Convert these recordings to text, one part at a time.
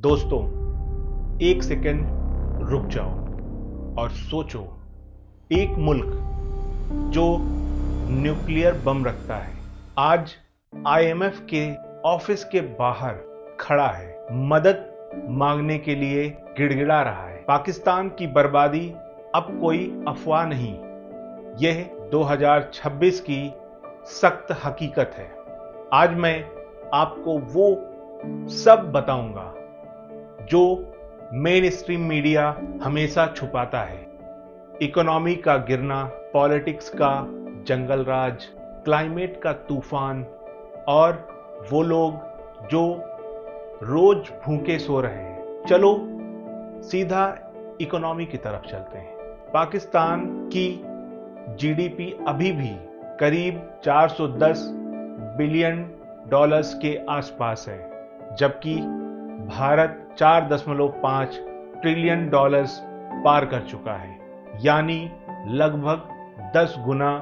दोस्तों, एक सेकंड रुक जाओ और सोचो। एक मुल्क जो न्यूक्लियर बम रखता है आज आईएमएफ के ऑफिस के बाहर खड़ा है, मदद मांगने के लिए गिड़गिड़ा रहा है। पाकिस्तान की बर्बादी अब कोई अफवाह नहीं, यह 2026 की सख्त हकीकत है। आज मैं आपको वो सब बताऊंगा जो मेन स्ट्रीम मीडिया हमेशा छुपाता है। इकोनॉमी का गिरना, पॉलिटिक्स का जंगल राज, क्लाइमेट का तूफान और वो लोग जो रोज भूखे सो रहे हैं। चलो सीधा इकोनॉमी की तरफ चलते हैं। पाकिस्तान की जीडीपी अभी भी करीब 410 बिलियन डॉलर्स के आसपास है, जबकि भारत 4.5 ट्रिलियन डॉलर्स पार कर चुका है, यानी लगभग 10 गुना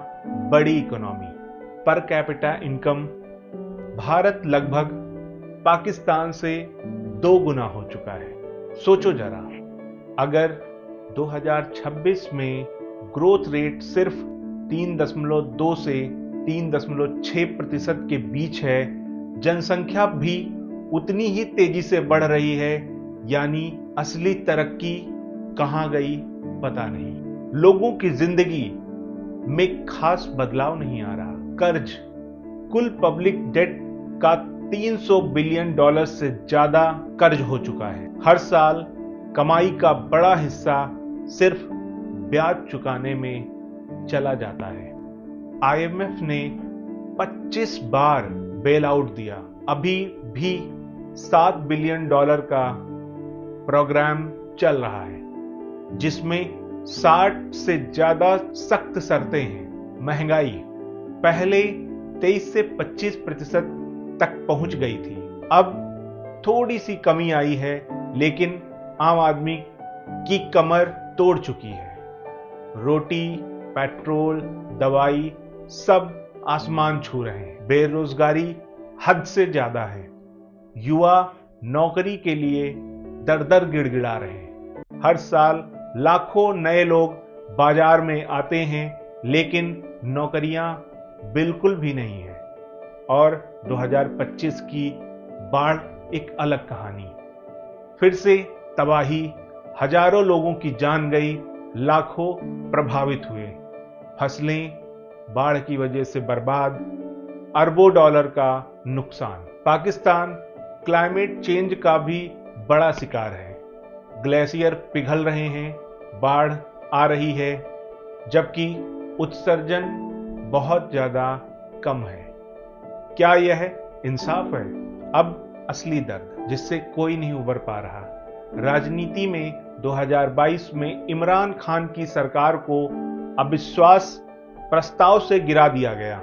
बड़ी economy. Per capita income Bharat लगभग पाकिस्तान से 2 गुना हो चुका है। सोचो जरा, अगर 2026 में ग्रोथ रेट सिर्फ 3.2 से 3.6% के बीच है, जनसंख्या भी उतनी ही तेजी से बढ़ रही है, यानी असली तरक्की कहां गई पता नहीं। लोगों की जिंदगी में खास बदलाव नहीं आ रहा। कर्ज, कुल पब्लिक डेट का 300 बिलियन डॉलर से ज्यादा कर्ज हो चुका है। हर साल कमाई का बड़ा हिस्सा सिर्फ ब्याज चुकाने में चला जाता है। आईएमएफ ने 25 बार बेल आउट दिया, अभी भी 7 बिलियन डॉलर का प्रोग्राम चल रहा है, जिसमें 60 से ज्यादा सख्त शर्तें हैं। महंगाई पहले 23 से 25% तक पहुंच गई थी, अब थोड़ी सी कमी आई है, लेकिन आम आदमी की कमर तोड़ चुकी है। रोटी, पेट्रोल, दवाई सब आसमान छू रहे हैं। बेरोजगारी हद से ज्यादा है। युवा नौकरी के लिए दर दर गिड़गिड़ा रहे हैं। हर साल लाखों नए लोग बाजार में आते हैं, लेकिन नौकरियां बिल्कुल भी नहीं है। और 2025 की बाढ़ एक अलग कहानी। फिर से तबाही, हजारों लोगों की जान गई, लाखों प्रभावित हुए। फसलें बाढ़ की वजह से बर्बाद, अरबों डॉलर का नुकसान। पाकिस्तान क्लाइमेट चेंज का भी बड़ा शिकार है। ग्लेशियर पिघल रहे हैं, बाढ़ आ रही है, जबकि उत्सर्जन बहुत ज्यादा कम है। क्या यह इंसाफ है? अब असली दर्द, जिससे कोई नहीं उबर पा रहा। राजनीति में 2022 में इमरान खान की सरकार को अविश्वास प्रस्ताव से गिरा दिया गया,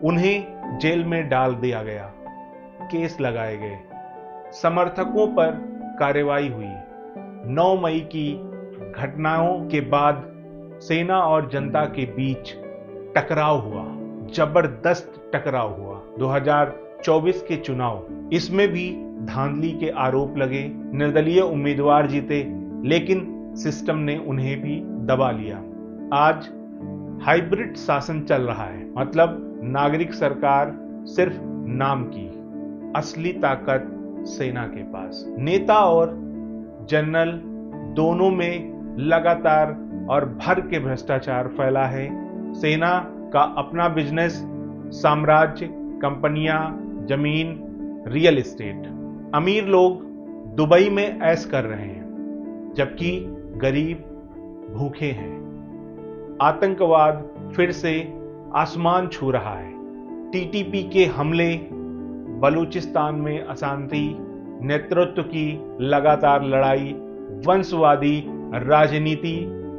उन्हें जेल में डाल दिया गया, केस लगाए गए, समर्थकों पर कार्रवाई हुई। 9 मई की घटनाओं के बाद सेना और जनता के बीच टकराव हुआ, जबरदस्त टकराव हुआ। 2024 के चुनाव, इसमें भी धांधली के आरोप लगे, निर्दलीय उम्मीदवार जीते, लेकिन सिस्टम ने उन्हें भी दबा लिया। आज हाइब्रिड शासन चल रहा है, मतलब नागरिक सरकार सिर्फ नाम की, असली ताकत सेना के पास। नेता और जनरल दोनों में लगातार और भर के भ्रष्टाचार फैला है। सेना का अपना बिजनेस, साम्राज्य, कंपनियां, जमीन, रियल एस्टेट। अमीर लोग दुबई में ऐश कर रहे हैं, जबकि गरीब भूखे हैं। आतंकवाद फिर से आसमान छू रहा है। टीटीपी के हमले, बलूचिस्तान में अशांति, नेतृत्व की लगातार लड़ाई, वंशवादी राजनीति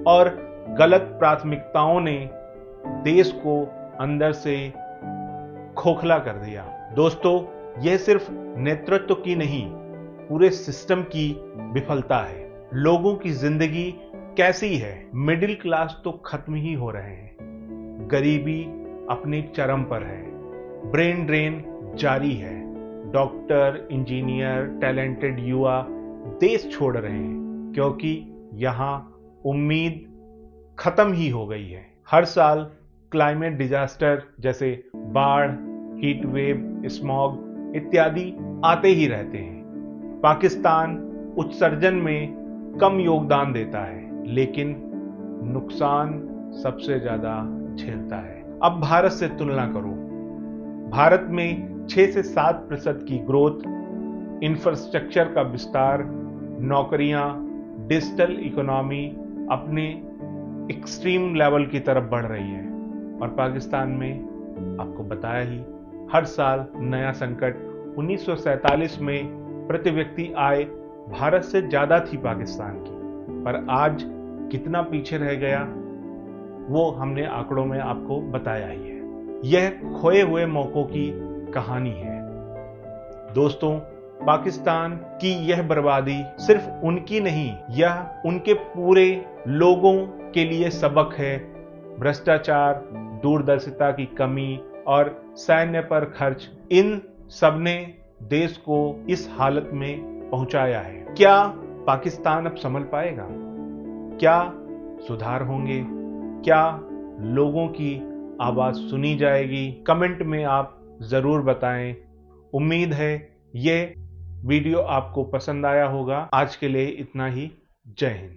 और गलत प्राथमिकताओं ने देश को अंदर से खोखला कर दिया। दोस्तों, यह सिर्फ नेतृत्व की नहीं, पूरे सिस्टम की विफलता है। लोगों की जिंदगी कैसी है? मिडिल क्लास तो खत्म ही हो रहे हैं, गरीबी अपने चरम पर है, ब्रेन ड्रेन जारी है। डॉक्टर, इंजीनियर, टैलेंटेड युवा देश छोड़ रहे हैं क्योंकि यहाँ उम्मीद खत्म ही हो गई है। हर साल क्लाइमेट डिजास्टर जैसे बाढ़, हीट वेव, स्मॉग इत्यादि आते ही रहते हैं। पाकिस्तान उत्सर्जन में कम योगदान देता है, लेकिन नुकसान सबसे ज्यादा झेलता है। अब भारत से तुलना करो। भारत में 6 से 7% की ग्रोथ, इंफ्रास्ट्रक्चर का विस्तार, नौकरियां, डिजिटल इकोनॉमी अपने एक्सट्रीम लेवल की तरफ बढ़ रही है। और पाकिस्तान में आपको बताया ही, हर साल नया संकट। 1947 में प्रति व्यक्ति आय भारत से ज्यादा थी पाकिस्तान की, पर आज कितना पीछे रह गया वो हमने आंकड़ों में आपको बताया ही है। यह खोए हुए मौकों की कहानी है। दोस्तों, पाकिस्तान की यह बर्बादी सिर्फ उनकी नहीं, यह उनके पूरे लोगों के लिए सबक है। भ्रष्टाचार, दूरदर्शिता की कमी और सैन्य पर खर्च, इन सबने देश को इस हालत में पहुंचाया है। क्या पाकिस्तान अब संभल पाएगा? क्या सुधार होंगे? क्या लोगों की आवाज सुनी जाएगी? कमेंट में आप जरूर बताएं। उम्मीद है ये वीडियो आपको पसंद आया होगा। आज के लिए इतना ही। जय हिंद।